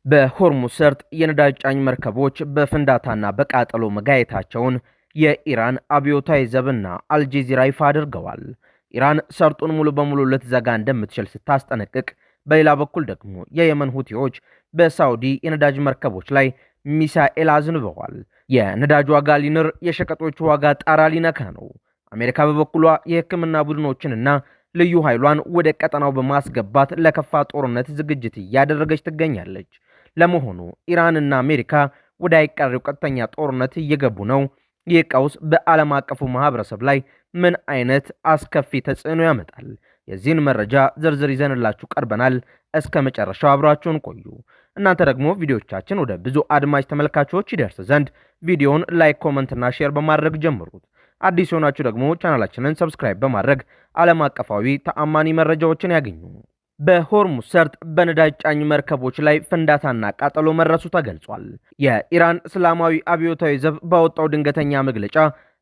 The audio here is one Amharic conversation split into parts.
በሆርሙዝ ሰርጥ የነዳጅ ጫኝ መርከቦች በፍንዳታና በቃጠሎ መጋየታቸውን የኢራን አብዮታዊ ዘብና አልጀዚራ ይፋ አድርገዋል። ኢራን ሰርጡን ሙሉ በሙሉ ልትዘጋ እንደምትችል ስታስጠነቅቅ፣ በሌላ በኩል ደግሞ የየመን ሁቲዎች በሳውዲ የነዳጅ መርከቦች ላይ ሚሳኤል አዝንበዋል። የነዳጅ ዋጋ ሊንር፣ የሸቀጦች ዋጋ ጣራ ሊነካ ነው። አሜሪካ በበኩሏ የሕክምና ቡድኖችንና ልዩ ኃይሏን ወደ ቀጠናው በማስገባት ለከፋ ጦርነት ዝግጅት እያደረገች ትገኛለች። ለመሆኑ ኢራንና አሜሪካ ወደ አይቀሬው ቀጥተኛ ጦርነት እየገቡ ነው? ይህ ቀውስ በዓለም አቀፉ ማህበረሰብ ላይ ምን አይነት አስከፊ ተጽዕኖ ያመጣል? የዚህን መረጃ ዝርዝር ይዘንላችሁ ቀርበናል። እስከ መጨረሻው አብራችሁን ቆዩ። እናንተ ደግሞ ቪዲዮቻችን ወደ ብዙ አድማጭ ተመልካቾች ይደርስ ዘንድ ቪዲዮውን ላይክ፣ ኮመንት እና ሼር በማድረግ ጀምሩት። አዲስ የሆናችሁ ደግሞ ቻናላችንን ሰብስክራይብ በማድረግ ዓለም አቀፋዊ ተአማኒ መረጃዎችን ያገኙ። በሆርሙዝ ሰርጥ በነዳጅ ጫኝ መርከቦች ላይ ፍንዳታና ቃጠሎ መድረሱ ተገልጿል። የኢራን እስላማዊ አብዮታዊ ዘብ ባወጣው ድንገተኛ መግለጫ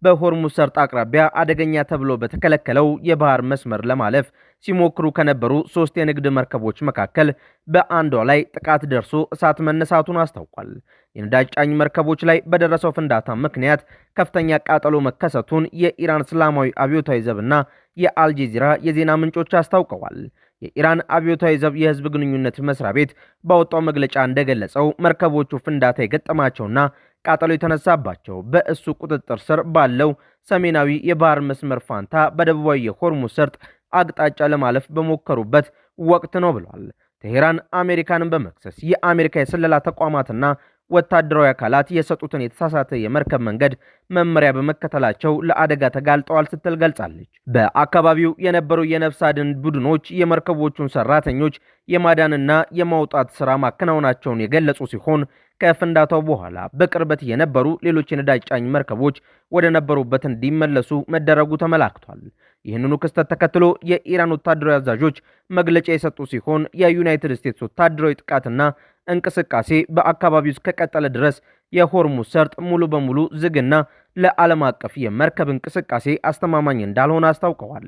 በሆርሙዝ ሰርጥ አቅራቢያ አደገኛ ተብሎ በተከለከለው የባህር መስመር ለማለፍ ሲሞክሩ ከነበሩ 3 የንግድ መርከቦች መካከል በአንዷ ላይ ጥቃት ደርሶ እሳት መነሳቱን አስታውቋል። የነዳጅ ጫኝ መርከቦች ላይ በደረሰው ፍንዳታ ምክንያት ከፍተኛ ቃጠሎ መከሰቱን የኢራን እስላማዊ አብዮታዊ ዘብና የአልጀዚራ የዜና ምንጮች አስታውቀዋል። የኢራን አብዮታዊ ዘብ የህዝብ ግንኙነት መስሪያ ቤት ባወጣው መግለጫ እንደገለጸው መርከቦቹ ፍንዳታ የገጠማቸውና ቃጠሎ የተነሳባቸው በእሱ ቁጥጥር ስር ባለው ሰሜናዊ የባህር መስመር ፋንታ በደቡባዊ የሆርሙዝ ሰርጥ አቅጣጫ ለማለፍ በሞከሩበት ወቅት ነው ብሏል። ቴሄራን አሜሪካንን በመክሰስ የአሜሪካ የስለላ ተቋማትና ወታደራዊ አካላት የሰጡትን የተሳሳተ የመርከብ መንገድ መመሪያ በመከተላቸው ለአደጋ ተጋልጠዋል ስትል ገልጻለች። በአካባቢው የነበሩ የነፍስ አድን ቡድኖች የመርከቦቹን ሰራተኞች የማዳንና የማውጣት ስራ ማከናወናቸውን የገለጹ ሲሆን ከፍንዳታው በኋላ በቅርበት የነበሩ ሌሎች የነዳጅ ጫኝ መርከቦች ወደ ነበሩበት እንዲመለሱ መደረጉ ተመላክቷል። ይህንኑ ክስተት ተከትሎ የኢራን ወታደራዊ አዛዦች መግለጫ የሰጡ ሲሆን የዩናይትድ ስቴትስ ወታደራዊ ጥቃትና እንቅስቃሴ በአካባቢው እስከቀጠለ ድረስ የሆርሙዝ ሰርጥ ሙሉ በሙሉ ዝግና ለዓለም አቀፍ የመርከብ እንቅስቃሴ አስተማማኝ እንዳልሆነ አስታውቀዋል።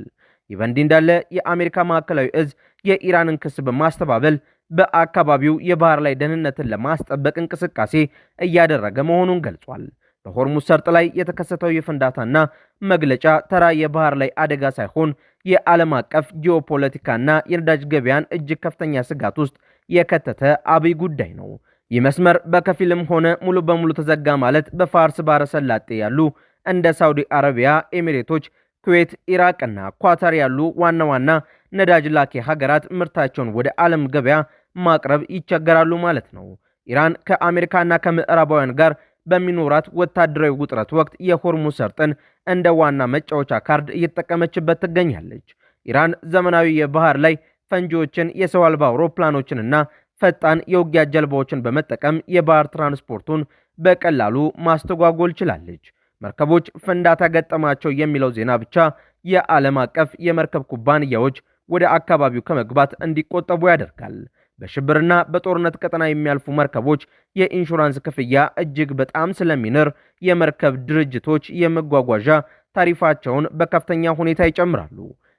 ይህ በእንዲህ እንዳለ የአሜሪካ ማዕከላዊ እዝ የኢራንን ክስ በማስተባበል በአካባቢው የባህር ላይ ደህንነትን ለማስጠበቅ እንቅስቃሴ እያደረገ መሆኑን ገልጿል። በሆርሙዝ ሰርጥ ላይ የተከሰተው የፍንዳታና መግለጫ ተራ የባህር ላይ አደጋ ሳይሆን የዓለም አቀፍ ጂኦፖለቲካና የነዳጅ ገበያን እጅግ ከፍተኛ ስጋት ውስጥ የከተተ አብይ ጉዳይ ነው። ይህ መስመር በከፊልም ሆነ ሙሉ በሙሉ ተዘጋ ማለት በፋርስ ባህረ ሰላጤ ያሉ እንደ ሳውዲ አረቢያ፣ ኤሚሬቶች፣ ኩዌት፣ ኢራቅና ኳታር ያሉ ዋና ዋና ነዳጅ ላኪ ሀገራት ምርታቸውን ወደ ዓለም ገበያ ማቅረብ ይቸገራሉ ማለት ነው። ኢራን ከአሜሪካና ከምዕራባውያን ጋር በሚኖራት ወታደራዊ ውጥረት ወቅት የሆርሙዝ ሰርጥን እንደ ዋና መጫወቻ ካርድ እየተጠቀመችበት ትገኛለች። ኢራን ዘመናዊ የባህር ላይ ፈንጂዎችን፣ የሰው አልባ አውሮፕላኖችንና ፈጣን የውጊያ ጀልባዎችን በመጠቀም የባህር ትራንስፖርቱን በቀላሉ ማስተጓጎል ችላለች። መርከቦች ፍንዳታ ገጠማቸው የሚለው ዜና ብቻ የዓለም አቀፍ የመርከብ ኩባንያዎች ወደ አካባቢው ከመግባት እንዲቆጠቡ ያደርጋል። በሽብርና በጦርነት ቀጠና የሚያልፉ መርከቦች የኢንሹራንስ ክፍያ እጅግ በጣም ስለሚንር የመርከብ ድርጅቶች የመጓጓዣ ታሪፋቸውን በከፍተኛ ሁኔታ ይጨምራሉ።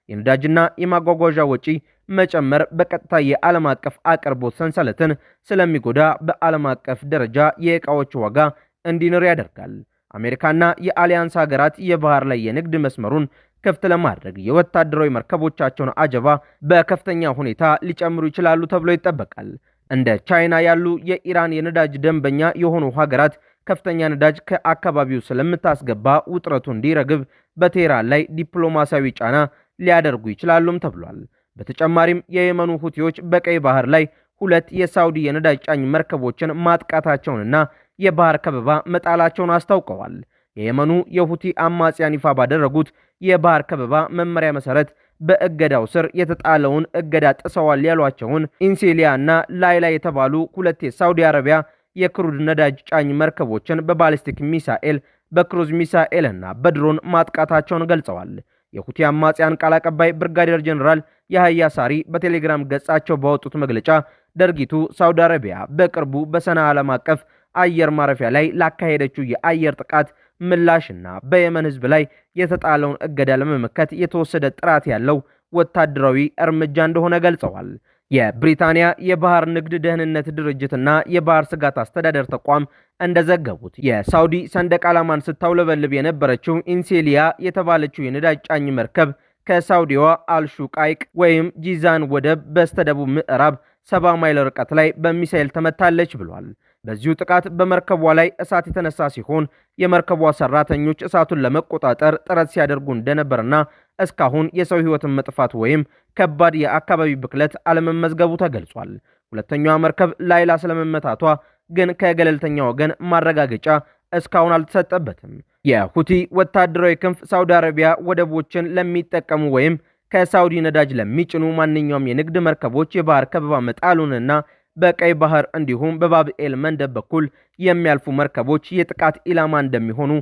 የነዳጅና የማጓጓዣ ወጪ መጨመር በቀጥታ የዓለም አቀፍ አቅርቦት ሰንሰለትን ስለሚጎዳ በዓለም አቀፍ ደረጃ የዕቃዎች ዋጋ እንዲንር ያደርጋል። አሜሪካና የአሊያንስ ሀገራት የባህር ላይ የንግድ መስመሩን ክፍት ለማድረግ የወታደራዊ መርከቦቻቸውን አጀባ በከፍተኛ ሁኔታ ሊጨምሩ ይችላሉ ተብሎ ይጠበቃል። እንደ ቻይና ያሉ የኢራን የነዳጅ ደንበኛ የሆኑ ሀገራት ከፍተኛ ነዳጅ ከአካባቢው ስለምታስገባ ውጥረቱ እንዲረግብ በቴህራን ላይ ዲፕሎማሲያዊ ጫና ሊያደርጉ ይችላሉም ተብሏል። በተጨማሪም የየመኑ ሁቲዎች በቀይ ባህር ላይ 2 የሳውዲ የነዳጅ ጫኝ መርከቦችን ማጥቃታቸውንና የባህር ከበባ መጣላቸውን አስታውቀዋል። የየመኑ የሁቲ አማጽያን ይፋ ባደረጉት የባህር ከበባ መመሪያ መሰረት በእገዳው ስር የተጣለውን እገዳ ጥሰዋል ያሏቸውን ኢንሴሊያ እና ላይላ የተባሉ 2 የሳውዲ አረቢያ የክሩድ ነዳጅ ጫኝ መርከቦችን በባሊስቲክ ሚሳኤል፣ በክሩዝ ሚሳኤል እና በድሮን ማጥቃታቸውን ገልጸዋል። የሁቲ አማጽያን ቃል አቀባይ ብርጋዴር ጀነራል ያህያ ሳሪ በቴሌግራም ገጻቸው ባወጡት መግለጫ ድርጊቱ ሳውዲ አረቢያ በቅርቡ በሰና ዓለም አቀፍ አየር ማረፊያ ላይ ላካሄደችው የአየር ጥቃት ምላሽና በየመን ህዝብ ላይ የተጣለውን እገዳ ለመመከት የተወሰደ ጥራት ያለው ወታደራዊ እርምጃ እንደሆነ ገልጸዋል። የብሪታንያ የባህር ንግድ ደህንነት ድርጅትና የባህር ስጋት አስተዳደር ተቋም እንደዘገቡት የሳውዲ ሰንደቅ ዓላማን ስታውለበልብ የነበረችው ኢንሴሊያ የተባለችው የነዳጅ ጫኝ መርከብ ከሳውዲዋ አልሹቅ ሐይቅ ወይም ጂዛን ወደብ በስተደቡብ ምዕራብ 70 ማይል ርቀት ላይ በሚሳኤል ተመታለች ብሏል። በዚሁ ጥቃት በመርከቧ ላይ እሳት የተነሳ ሲሆን የመርከቧ ሰራተኞች እሳቱን ለመቆጣጠር ጥረት ሲያደርጉ እንደነበርና እስካሁን የሰው ሕይወትን መጥፋት ወይም ከባድ የአካባቢ ብክለት አለመመዝገቡ ተገልጿል። ሁለተኛዋ መርከብ ላይላ ስለመመታቷ ግን ከገለልተኛ ወገን ማረጋገጫ እስካሁን አልተሰጠበትም። የሁቲ ወታደራዊ ክንፍ ሳውዲ አረቢያ ወደቦችን ለሚጠቀሙ ወይም ከሳውዲ ነዳጅ ለሚጭኑ ማንኛውም የንግድ መርከቦች የባህር ከበባ መጣሉንና በቀይ ባህር እንዲሁም በባብኤል መንደብ በኩል የሚያልፉ መርከቦች የጥቃት ኢላማ እንደሚሆኑ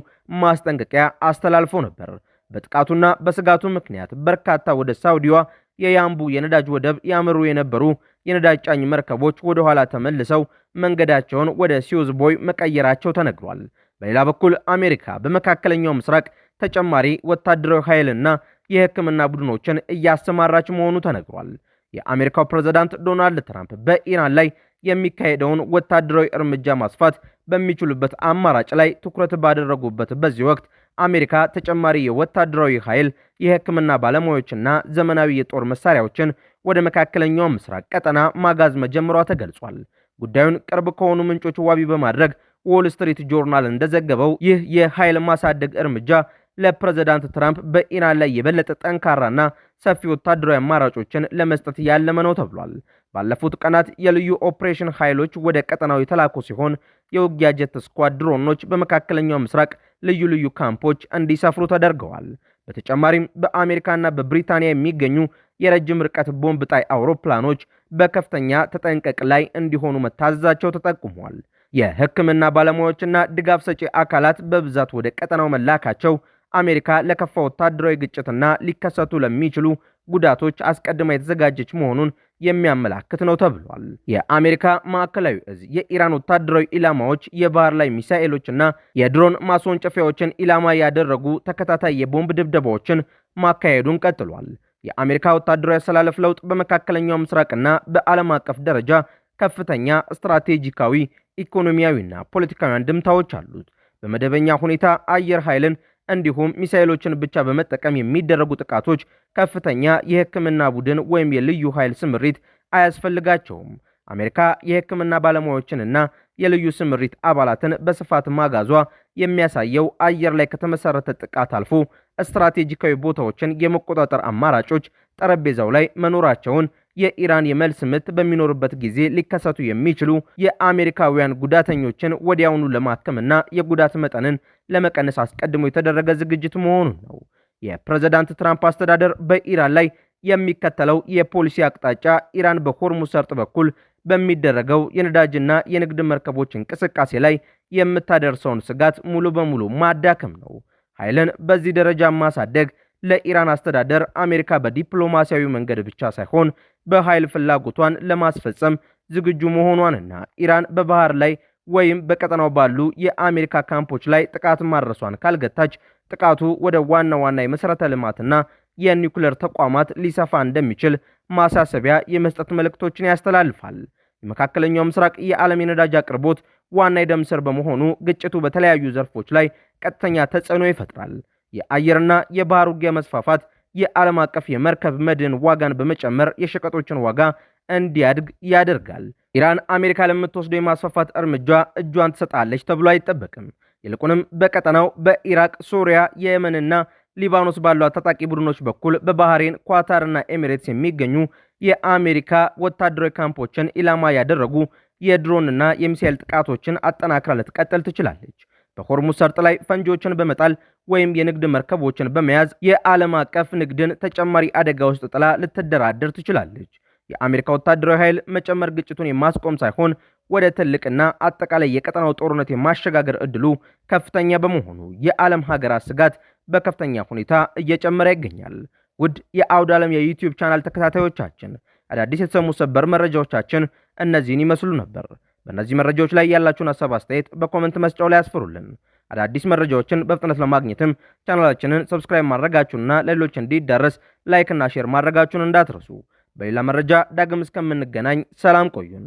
ማስጠንቀቂያ አስተላልፎ ነበር። በጥቃቱና በስጋቱ ምክንያት በርካታ ወደ ሳውዲዋ የያምቡ የነዳጅ ወደብ ያመሩ የነበሩ የነዳጅ ጫኝ መርከቦች ወደ ኋላ ተመልሰው መንገዳቸውን ወደ ሲዩዝ ቦይ መቀየራቸው ተነግሯል። በሌላ በኩል አሜሪካ በመካከለኛው ምስራቅ ተጨማሪ ወታደራዊ ኃይልና የሕክምና ቡድኖችን እያሰማራች መሆኑ ተነግሯል። የአሜሪካው ፕሬዝዳንት ዶናልድ ትራምፕ በኢራን ላይ የሚካሄደውን ወታደራዊ እርምጃ ማስፋት በሚችሉበት አማራጭ ላይ ትኩረት ባደረጉበት በዚህ ወቅት አሜሪካ ተጨማሪ የወታደራዊ ኃይል፣ የሕክምና ባለሙያዎችና ዘመናዊ የጦር መሳሪያዎችን ወደ መካከለኛው ምስራቅ ቀጠና ማጋዝ መጀመሯ ተገልጿል። ጉዳዩን ቅርብ ከሆኑ ምንጮች ዋቢ በማድረግ ዎል ስትሪት ጆርናል እንደዘገበው ይህ የኃይል ማሳደግ እርምጃ ለፕሬዝዳንት ትራምፕ በኢራን ላይ የበለጠ ጠንካራና ሰፊ ወታደራዊ አማራጮችን ለመስጠት ያለመ ነው ተብሏል። ባለፉት ቀናት የልዩ ኦፕሬሽን ኃይሎች ወደ ቀጠናው የተላኩ ሲሆን የውጊያ ጀት ስኳድ ድሮኖች በመካከለኛው ምስራቅ ልዩ ልዩ ካምፖች እንዲሰፍሩ ተደርገዋል። በተጨማሪም በአሜሪካና በብሪታንያ የሚገኙ የረጅም ርቀት ቦምብ ጣይ አውሮፕላኖች በከፍተኛ ተጠንቀቅ ላይ እንዲሆኑ መታዘዛቸው ተጠቁሟል። የሕክምና ባለሙያዎችና ድጋፍ ሰጪ አካላት በብዛት ወደ ቀጠናው መላካቸው አሜሪካ ለከፋ ወታደራዊ ግጭትና ሊከሰቱ ለሚችሉ ጉዳቶች አስቀድማ የተዘጋጀች መሆኑን የሚያመላክት ነው ተብሏል። የአሜሪካ ማዕከላዊ እዝ የኢራን ወታደራዊ ኢላማዎች የባህር ላይ ሚሳኤሎችና የድሮን ማስወንጨፊያዎችን ኢላማ ያደረጉ ተከታታይ የቦምብ ድብደባዎችን ማካሄዱን ቀጥሏል። የአሜሪካ ወታደራዊ አሰላለፍ ለውጥ በመካከለኛው ምስራቅና በዓለም አቀፍ ደረጃ ከፍተኛ ስትራቴጂካዊ፣ ኢኮኖሚያዊና ፖለቲካዊ አንድምታዎች አሉት። በመደበኛ ሁኔታ አየር ኃይልን እንዲሁም ሚሳኤሎችን ብቻ በመጠቀም የሚደረጉ ጥቃቶች ከፍተኛ የሕክምና ቡድን ወይም የልዩ ኃይል ስምሪት አያስፈልጋቸውም። አሜሪካ የሕክምና ባለሙያዎችንና የልዩ ስምሪት አባላትን በስፋት ማጋዟ የሚያሳየው አየር ላይ ከተመሰረተ ጥቃት አልፎ ስትራቴጂካዊ ቦታዎችን የመቆጣጠር አማራጮች ጠረጴዛው ላይ መኖራቸውን፣ የኢራን የመልስ ምት በሚኖርበት ጊዜ ሊከሰቱ የሚችሉ የአሜሪካውያን ጉዳተኞችን ወዲያውኑ ለማከምና የጉዳት መጠንን ለመቀነስ አስቀድሞ የተደረገ ዝግጅት መሆኑን ነው። የፕሬዝዳንት ትራምፕ አስተዳደር በኢራን ላይ የሚከተለው የፖሊሲ አቅጣጫ ኢራን በሆርሙዝ ሰርጥ በኩል በሚደረገው የነዳጅና የንግድ መርከቦች እንቅስቃሴ ላይ የምታደርሰውን ስጋት ሙሉ በሙሉ ማዳከም ነው። ኃይልን በዚህ ደረጃ ማሳደግ ለኢራን አስተዳደር አሜሪካ በዲፕሎማሲያዊ መንገድ ብቻ ሳይሆን በኃይል ፍላጎቷን ለማስፈጸም ዝግጁ መሆኗንና ኢራን በባህር ላይ ወይም በቀጠናው ባሉ የአሜሪካ ካምፖች ላይ ጥቃት ማድረሷን ካልገታች ጥቃቱ ወደ ዋና ዋና የመሠረተ ልማትና የኒውክሌር ተቋማት ሊሰፋ እንደሚችል ማሳሰቢያ የመስጠት መልእክቶችን ያስተላልፋል። የመካከለኛው ምስራቅ የዓለም የነዳጅ አቅርቦት ዋና የደም ስር በመሆኑ ግጭቱ በተለያዩ ዘርፎች ላይ ቀጥተኛ ተጽዕኖ ይፈጥራል። የአየርና የባህር ውጊያ መስፋፋት የዓለም አቀፍ የመርከብ መድን ዋጋን በመጨመር የሸቀጦችን ዋጋ እንዲያድግ ያደርጋል። ኢራን አሜሪካ ለምትወስደው የማስፋፋት እርምጃ እጇን ትሰጣለች ተብሎ አይጠበቅም። ይልቁንም በቀጠናው በኢራቅ፣ ሶሪያ፣ የየመንና ሊባኖስ ባሉ ታጣቂ ቡድኖች በኩል በባህሬን፣ ኳታርና ኤሚሬትስ የሚገኙ የአሜሪካ ወታደራዊ ካምፖችን ኢላማ ያደረጉ የድሮንና የሚሳኤል ጥቃቶችን አጠናክራ ልትቀጥል ትችላለች። በሆርሙዝ ሰርጥ ላይ ፈንጂዎችን በመጣል ወይም የንግድ መርከቦችን በመያዝ የዓለም አቀፍ ንግድን ተጨማሪ አደጋ ውስጥ ጥላ ልትደራደር ትችላለች። የአሜሪካ ወታደራዊ ኃይል መጨመር ግጭቱን የማስቆም ሳይሆን ወደ ትልቅና አጠቃላይ የቀጠናው ጦርነት የማሸጋገር እድሉ ከፍተኛ በመሆኑ የዓለም ሀገራት ስጋት በከፍተኛ ሁኔታ እየጨመረ ይገኛል። ውድ የአውደ ዓለም የዩቲዩብ ቻናል ተከታታዮቻችን አዳዲስ የተሰሙ ሰበር መረጃዎቻችን እነዚህን ይመስሉ ነበር። በእነዚህ መረጃዎች ላይ ያላችሁን ሀሳብ አስተያየት በኮሜንት መስጫው ላይ ያስፍሩልን። አዳዲስ መረጃዎችን በፍጥነት ለማግኘትም ቻናላችንን ሰብስክራይብ ማድረጋችሁንና ለሌሎች እንዲዳረስ ላይክ እና ሼር ማድረጋችሁን እንዳትረሱ። በሌላ መረጃ ዳግም እስከምንገናኝ ሰላም ቆዩን።